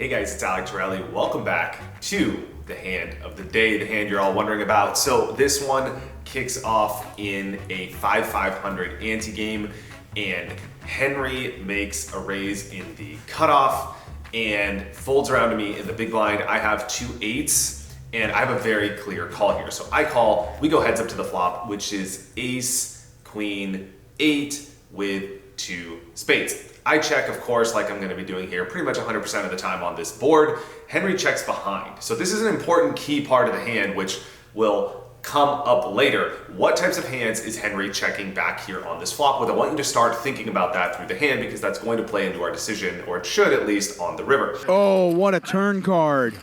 Hey guys, it's Alec Torelli. Welcome back to the hand of the day, the hand you're all wondering about. So this one kicks off in a 5-500 ante-game, and Henry makes a raise in the cutoff and folds around to me in the big blind. I have 2 8s, and I have a very clear call here. So I call, we go heads up to the flop, which is ace, queen, 8 with 2 spades. I check, of course, like I'm going to be doing here pretty much 100% of the time on this board. Henry checks behind. So this is an important key part of the hand which will come up later. What types of hands is Henry checking back here on this flop with? I want you to start thinking about that through the hand because that's going to play into our decision, or it should at least, on the river. Oh, what a turn card.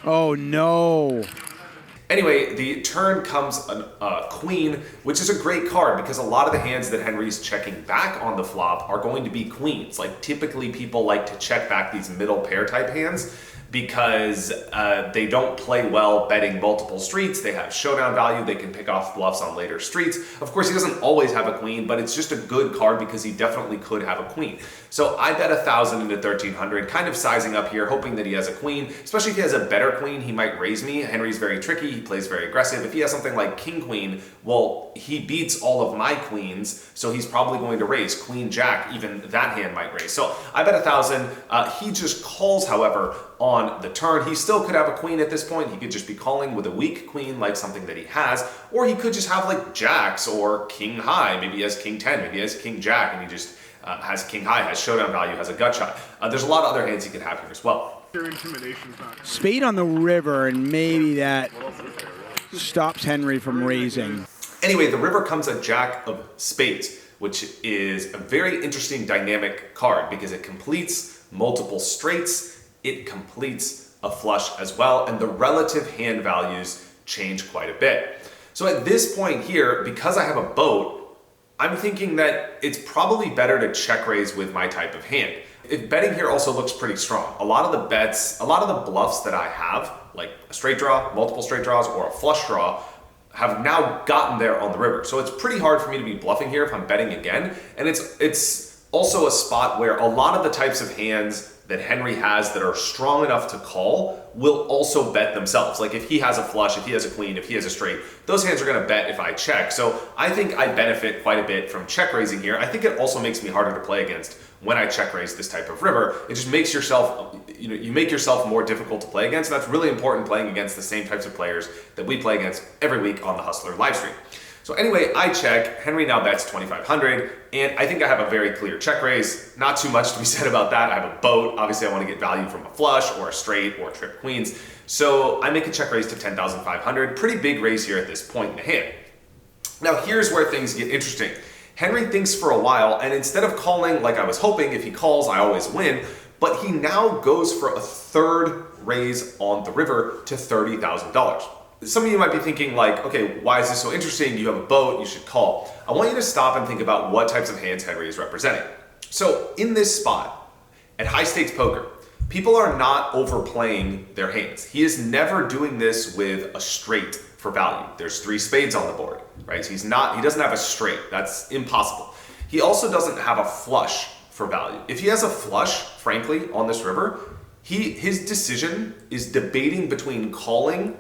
Oh no. Anyway, the turn comes a queen, which is a great card because a lot of the hands that Henry's checking back on the flop are going to be queens. Like typically people like to check back these middle pair type hands because they don't play well betting multiple streets. They have showdown value. They can pick off bluffs on later streets. Of course, he doesn't always have a queen, but it's just a good card because he definitely could have a queen. So I bet 1,000 into 1,300, kind of sizing up here, hoping that he has a queen. Especially if he has a better queen, he might raise me. Henry's very tricky. He plays very aggressive. If he has something like king queen, well, he beats all of my queens, so he's probably going to raise. Queen jack, even that hand might raise. So I bet 1,000. He just calls, however, on the turn. He still could have a queen at this point. He could just be calling with a weak queen, like something that he has, or he could just have like jacks or king high. Maybe he has king 10, maybe he has king jack, and he just has king high, has showdown value, has a gut shot. There's a lot of other hands he could have here as well. Spade on the river, and maybe that stops Henry from raising. Anyway, the river comes a jack of spades, which is a very interesting dynamic card because it completes multiple straights. It completes a flush as well, and the relative hand values change quite a bit. So at this point here, because I have a boat, I'm thinking that it's probably better to check raise with my type of hand. If betting here also looks pretty strong. A lot of the bets, a lot of the bluffs that I have, like a straight draw, multiple straight draws, or a flush draw, have now gotten there on the river. So it's pretty hard for me to be bluffing here if I'm betting again. And it's also a spot where a lot of the types of hands that Henry has that are strong enough to call will also bet themselves. Like if he has a flush, if he has a queen, if he has a straight, those hands are gonna bet if I check. So I think I benefit quite a bit from check raising here. I think it also makes me harder to play against when I check raise this type of river. It just makes yourself, you make yourself more difficult to play against. And that's really important playing against the same types of players that we play against every week on the Hustler live stream. So anyway, I check. Henry now bets 2,500, and I think I have a very clear check raise. Not too much to be said about that. I have a boat. Obviously, I want to get value from a flush or a straight or trip queens. So I make a check raise to 10,500. Pretty big raise here at this point in the hand. Now here's where things get interesting. Henry thinks for a while, and instead of calling like I was hoping, if he calls, I always win, but he now goes for a third raise on the river to $30,000. Some of you might be thinking like, okay, why is this so interesting? You have a boat, you should call. I want you to stop and think about what types of hands Henry is representing. So in this spot, at high stakes poker, people are not overplaying their hands. He is never doing this with a straight for value. There's 3 spades on the board, right? So he doesn't have a straight, that's impossible. He also doesn't have a flush for value. If he has a flush, frankly, on this river, his decision is debating between calling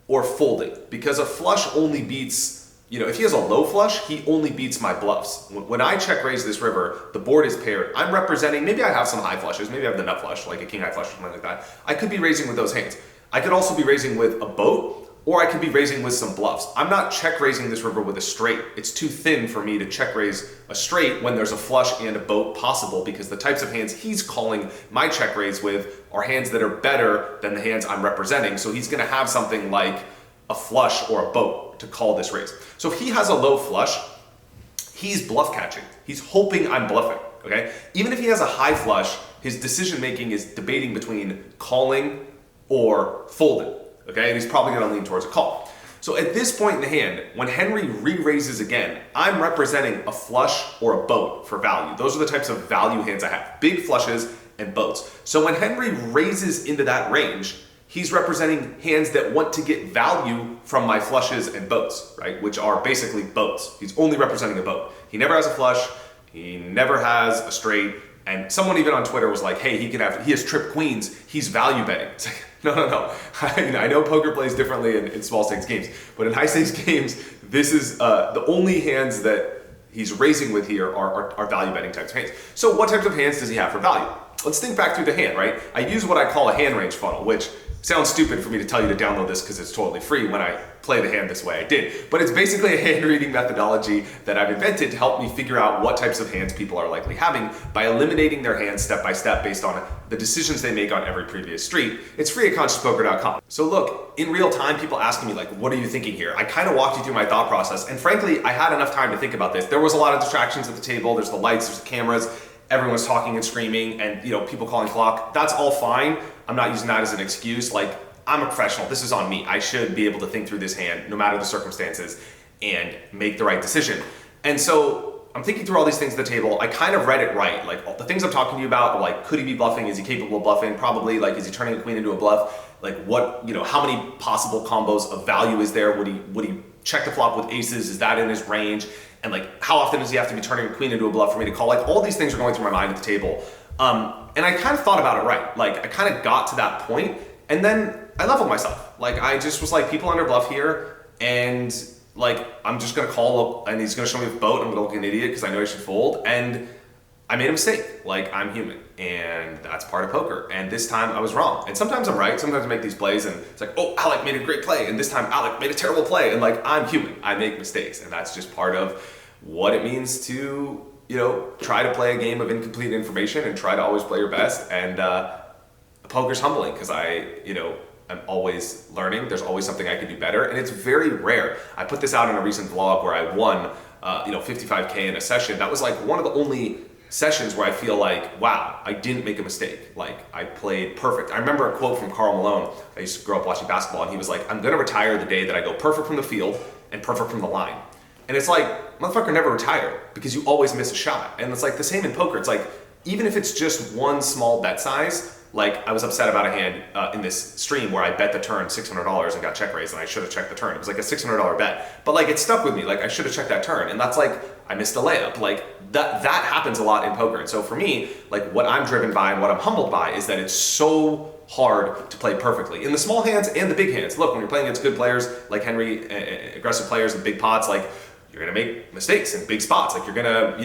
or folding, because a flush only beats, if he has a low flush, he only beats my bluffs. When I check raise this river, the board is paired. I'm representing, maybe I have some high flushes, maybe I have the nut flush, like a king high flush or something like that. I could be raising with those hands. I could also be raising with a boat, or I could be raising with some bluffs. I'm not check raising this river with a straight. It's too thin for me to check raise a straight when there's a flush and a boat possible, because the types of hands he's calling my check raise with are hands that are better than the hands I'm representing. So he's gonna have something like a flush or a boat to call this raise. So if he has a low flush, he's bluff catching. He's hoping I'm bluffing, okay? Even if he has a high flush, his decision making is debating between calling or folding. Okay, and he's probably gonna lean towards a call. So at this point in the hand, when Henry re-raises again, I'm representing a flush or a boat for value. Those are the types of value hands I have, big flushes and boats. So when Henry raises into that range, he's representing hands that want to get value from my flushes and boats, right? Which are basically boats. He's only representing a boat. He never has a flush, he never has a straight, And someone even on Twitter was like, hey, he has trip queens, he's value betting. It's like, no. I know poker plays differently in small stakes games, but in high stakes games, this is the only hands that he's raising with here are value betting types of hands. So what types of hands does he have for value? Let's think back through the hand, right? I use what I call a hand range funnel, which sounds stupid for me to tell you to download this because it's totally free. When I play the hand this way, I did. But it's basically a hand reading methodology that I've invented to help me figure out what types of hands people are likely having by eliminating their hands step by step based on the decisions they make on every previous street. It's free at consciouspoker.com. So look, in real time, people asking me like, what are you thinking here? I kind of walked you through my thought process. And frankly, I had enough time to think about this. There was a lot of distractions at the table. There's the lights, there's the cameras. Everyone's talking and screaming and people calling clock. That's all fine. I'm not using that as an excuse. Like, I'm a professional. This is on me. I should be able to think through this hand no matter the circumstances and make the right decision. And so I'm thinking through all these things at the table. I kind of read it right. Like all the things I'm talking to you about, like could he be bluffing? Is he capable of bluffing? Probably. Like, is he turning a queen into a bluff? Like what, how many possible combos of value is there? Would he check the flop with aces? Is that in his range? And like, how often does he have to be turning a queen into a bluff for me to call? Like, all these things are going through my mind at the table. And I kind of thought about it right. Like, I kind of got to that point, and then I leveled myself. Like, I just was like, people under bluff here, and like, I'm just gonna call, and he's gonna show me the boat, I'm gonna look like an idiot because I know I should fold, and I made a mistake. Like, I'm human, and that's part of poker. And this time I was wrong. And sometimes I'm right, sometimes I make these plays, and it's like, oh, Alec made a great play, and this time Alec made a terrible play, and like, I'm human, I make mistakes, and that's just part of what it means to, try to play a game of incomplete information and try to always play your best. And poker's humbling because I'm always learning. There's always something I can do better, and it's very rare. I put this out in a recent vlog where I won, 55K in a session. That was like one of the only sessions where I feel like, wow, I didn't make a mistake. Like, I played perfect. I remember a quote from Karl Malone. I used to grow up watching basketball, and he was like, I'm gonna retire the day that I go perfect from the field and perfect from the line. And it's like, motherfucker, never retire because you always miss a shot. And it's like the same in poker. It's like, even if it's just one small bet size, like I was upset about a hand in this stream where I bet the turn $600 and got check raised, and I should have checked the turn. It was like a $600 bet, but like it stuck with me. Like I should have checked that turn, and that's like I missed a layup. Like that happens a lot in poker. And so for me, like what I'm driven by and what I'm humbled by is that it's so hard to play perfectly in the small hands and the big hands. Look, when you're playing against good players like Henry, aggressive players in big pots, like you're gonna make mistakes in big spots. Like you're gonna,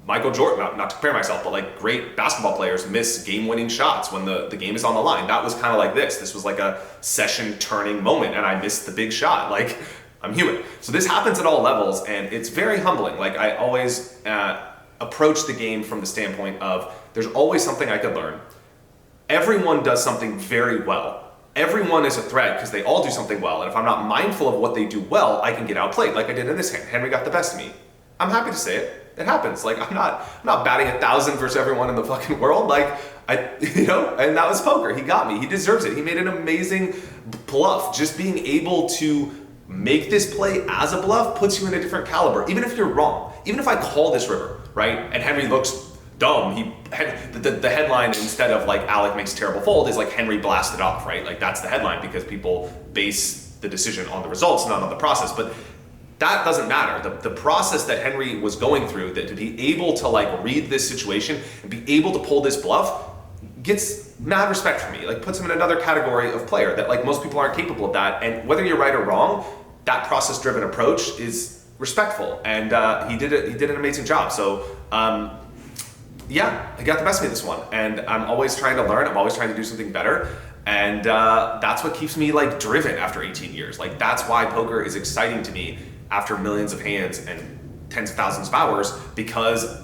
Michael Jordan, not to compare myself, but like great basketball players miss game-winning shots when the game is on the line. That was kind of like this. This was like a session-turning moment, and I missed the big shot. Like, I'm human. So this happens at all levels, and it's very humbling. Like, I always approach the game from the standpoint of there's always something I could learn. Everyone does something very well. Everyone is a threat because they all do something well, and if I'm not mindful of what they do well, I can get outplayed, like I did in this hand. Henry got the best of me. I'm happy to say it. It happens. Like I'm not batting 1,000 versus everyone in the fucking world. Like and that was poker. He got me. He deserves it. He made an amazing bluff. Just being able to make this play as a bluff puts you in a different caliber. Even if you're wrong. Even if I call this river, right, and Henry looks dumb, the headline instead of like Alec makes a terrible fold is like Henry blasted off, right? Like that's the headline because people base the decision on the results, not on the process. But that doesn't matter. The process that Henry was going through, that to be able to like read this situation and be able to pull this bluff gets mad respect for me. Like puts him in another category of player that like most people aren't capable of that. And whether you're right or wrong, that process-driven approach is respectful. And he did an amazing job. So yeah, he got the best of me this one. And I'm always trying to learn. I'm always trying to do something better. And that's what keeps me like driven after 18 years. Like that's why poker is exciting to me after millions of hands and tens of thousands of hours, because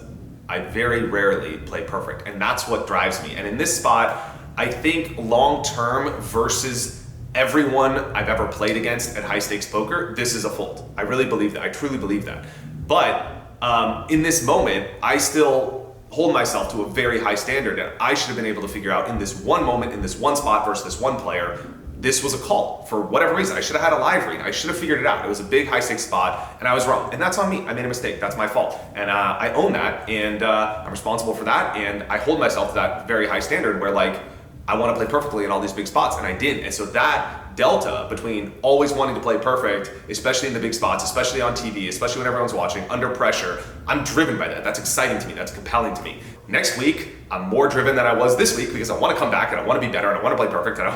I very rarely play perfect. And that's what drives me. And in this spot, I think long-term versus everyone I've ever played against at high stakes poker, this is a fold. I really believe that. I truly believe that. But in this moment, I still hold myself to a very high standard, and I should have been able to figure out in this one moment, in this one spot versus this one player, this was a call for whatever reason. I should have had a live read. I should have figured it out. It was a big high stakes spot, and I was wrong. And that's on me. I made a mistake. That's my fault. And I own that, and I'm responsible for that. And I hold myself to that very high standard where like, I want to play perfectly in all these big spots, and I did. And so that that delta between always wanting to play perfect, especially in the big spots, especially on TV, especially when everyone's watching, under pressure, I'm driven by that. That's exciting to me. That's compelling to me. Next week, I'm more driven than I was this week because I want to come back and I want to be better and I want to play perfect and I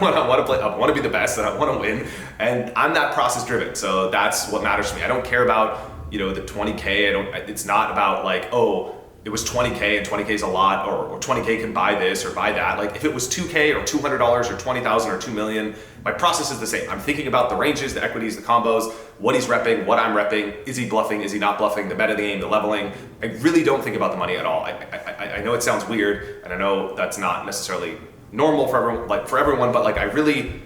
want to be the best and I want to win. And I'm that process driven. So that's what matters to me. I don't care about, you know, the 20K. It's not about like, oh, it was 20K and 20K is a lot, or 20K can buy this or buy that. Like if it was 2K or $200 or 20,000 or 2 million, my process is the same. I'm thinking about the ranges, the equities, the combos, what he's repping, what I'm repping. Is he bluffing? Is he not bluffing? The meta of the game, the leveling. I really don't think about the money at all. I know it sounds weird, and I know that's not necessarily normal for everyone, but like I really,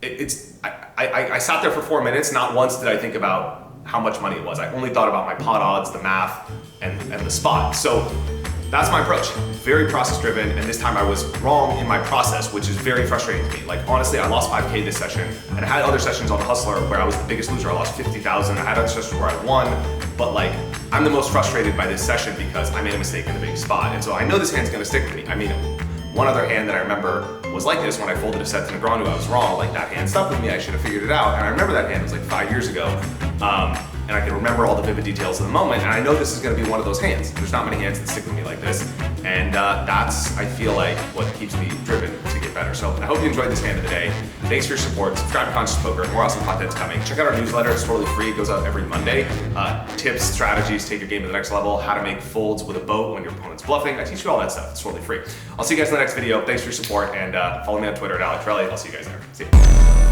I sat there for 4 minutes. Not once did I think about how much money it was. I only thought about my pot odds, the math, and the spot. So that's my approach. Very process driven, and this time I was wrong in my process, which is very frustrating to me. Like honestly, I lost 5K this session, and I had other sessions on the Hustler where I was the biggest loser. I lost 50,000. I had other sessions where I won, but like I'm the most frustrated by this session because I made a mistake in the big spot, and so I know this hand's gonna stick with me. I mean, one other hand that I remember was like this when I folded a set to Negreanu. I was wrong. Like that hand stuck with me. I should have figured it out. And I remember that hand was like 5 years ago. And I can remember all the vivid details of the moment. And I know this is going to be one of those hands. There's not many hands that stick with me like this. And that's, I feel like, what keeps me driven to get better. So I hope you enjoyed this hand of the day. Thanks for your support. Subscribe to Conscious Poker. More awesome content's coming. Check out our newsletter. It's totally free. It goes out every Monday. Tips, strategies, take your game to the next level. How to make folds with a boat when your opponent's bluffing. I teach you all that stuff. It's totally free. I'll see you guys in the next video. Thanks for your support. And follow me on Twitter at Alec Torelli. I'll see you guys there. See you.